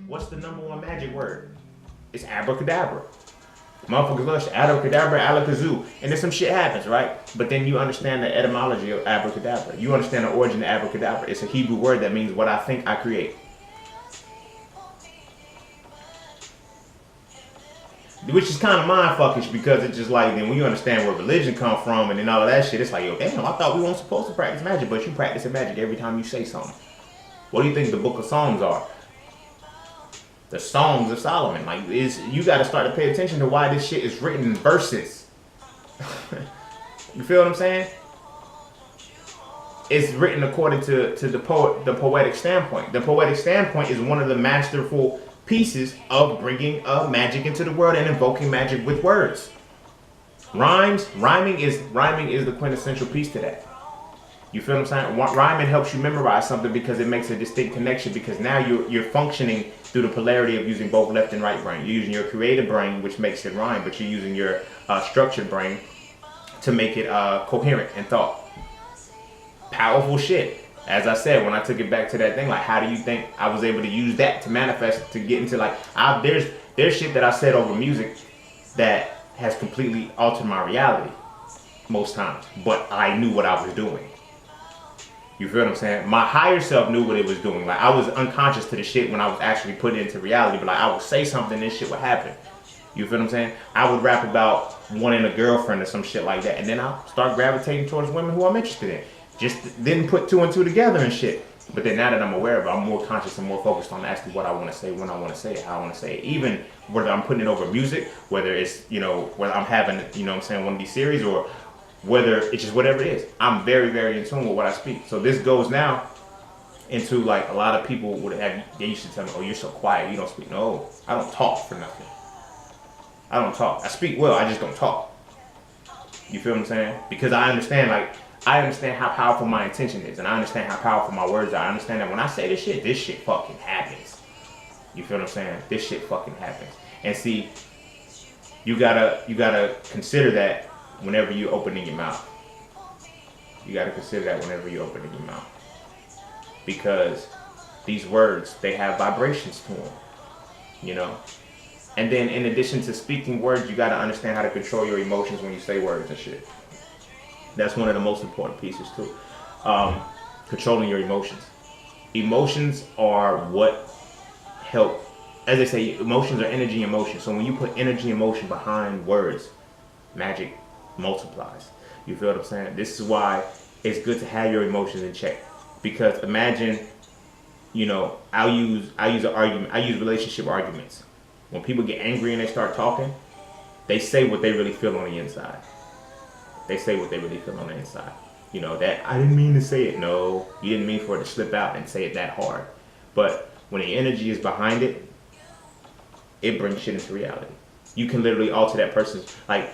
what's the #1 magic word? It's abracadabra. Motherfuckers love shit. Abracadabra, alakazoo. And then some shit happens, right? But then you understand the etymology of abracadabra. You understand the origin of abracadabra. It's a Hebrew word that means what I think I create. Which is kind of mind fuckish because it's just like, then when you understand where religion come from and then all of that shit, it's like, yo, damn, I thought we weren't supposed to practice magic, but you practice magic every time you say something. What do you think the Book of Psalms are? The Songs of Solomon. Like, you got to start to pay attention to why this shit is written in verses. You feel what I'm saying? It's written according to the poetic standpoint. The poetic standpoint is one of the masterful pieces of bringing magic into the world and invoking magic with words. Rhyming is the quintessential piece to that. You feel what I'm saying? Rhyming helps you memorize something because it makes a distinct connection, because now you're functioning through the polarity of using both left and right brain. You're using your creative brain, which makes it rhyme, but you're using your structured brain to make it coherent in thought. Powerful shit. As I said, when I took it back to that thing, like, how do you think I was able to use that to manifest, to get into, like, there's shit that I said over music that has completely altered my reality most times, but I knew what I was doing. You feel what I'm saying? My higher self knew what it was doing. Like, I was unconscious to the shit when I was actually putting it into reality, but like, I would say something, this shit would happen. You feel what I'm saying? I would rap about wanting a girlfriend or some shit like that, and then I'll start gravitating towards women who I'm interested in. Just didn't put 2 and 2 together and shit. But then now that I'm aware of it, I'm more conscious and more focused on actually what I want to say, when I want to say it, how I want to say it. Even whether I'm putting it over music, whether it's, you know, whether I'm having, you know what I'm saying, one of these series, or whether it's just whatever it is. I'm very, very in tune with what I speak. So this goes now into, like, a lot of people would have, they used to tell me, oh, you're so quiet, you don't speak. No, I don't talk for nothing. I don't talk. I speak well, I just don't talk. You feel what I'm saying? Because I understand how powerful my intention is, and I understand how powerful my words are. I understand that when I say this shit fucking happens. You feel what I'm saying? This shit fucking happens. And see, you gotta consider that whenever you opening your mouth. You gotta consider that whenever you opening your mouth. Because these words, they have vibrations to them. You know? And then in addition to speaking words, you gotta understand how to control your emotions when you say words and shit. That's one of the most important pieces too. Controlling your emotions. Emotions are what help, as they say, emotions are energy and motion. So when you put energy and motion behind words, magic multiplies. You feel what I'm saying? This is why it's good to have your emotions in check. Because imagine, you know, I use an argument. I use relationship arguments. When people get angry and they start talking, they say what they really feel on the inside. They say what they really feel on the inside. You know, that, I didn't mean to say it. No, you didn't mean for it to slip out and say it that hard. But when the energy is behind it, it brings shit into reality. You can literally alter that person's, like,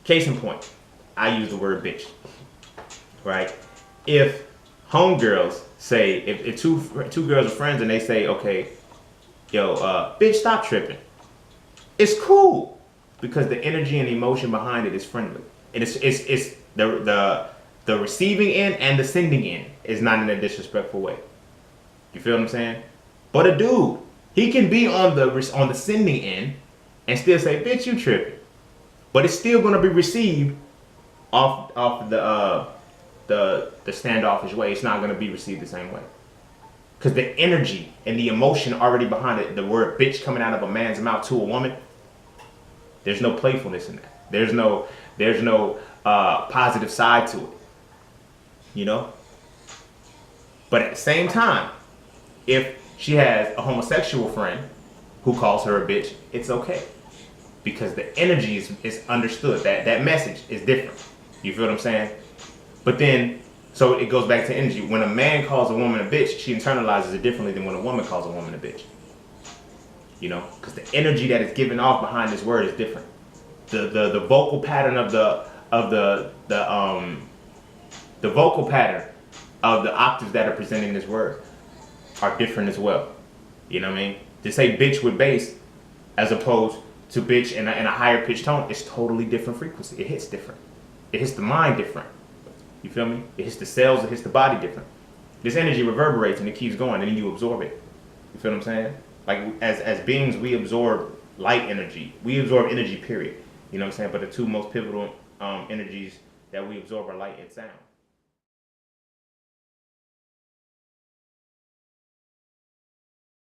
case in point, I use the word bitch, right? If homegirls say, if two girls are friends and they say, okay, yo, bitch, stop tripping. It's cool because the energy and emotion behind it is friendly. And it's the receiving end and the sending end is not in a disrespectful way. You feel what I'm saying? But a dude, he can be on the sending end and still say, bitch, you tripping. But it's still gonna be received off the standoffish way. It's not gonna be received the same way. Because the energy and the emotion already behind it, the word bitch coming out of a man's mouth to a woman, there's no playfulness in that. There's no positive side to it. You know? But at the same time, if she has a homosexual friend who calls her a bitch, it's okay. Because the energy is understood. That message is different. You feel what I'm saying? But then, so it goes back to energy. When a man calls a woman a bitch, she internalizes it differently than when a woman calls a woman a bitch. You know, because the energy that is given off behind this word is different. The vocal pattern of the vocal pattern of the octaves that are presenting this word are different as well. You know what I mean? To say bitch with bass as opposed to bitch in a higher pitched tone, it's totally different frequency. It hits different. It hits the mind different. You feel me? It hits the cells, it hits the body different. This energy reverberates and it keeps going and then you absorb it. You feel what I'm saying? Like as beings, we absorb light energy. We absorb energy, period. You know what I'm saying? But the two most pivotal energies that we absorb are light and sound.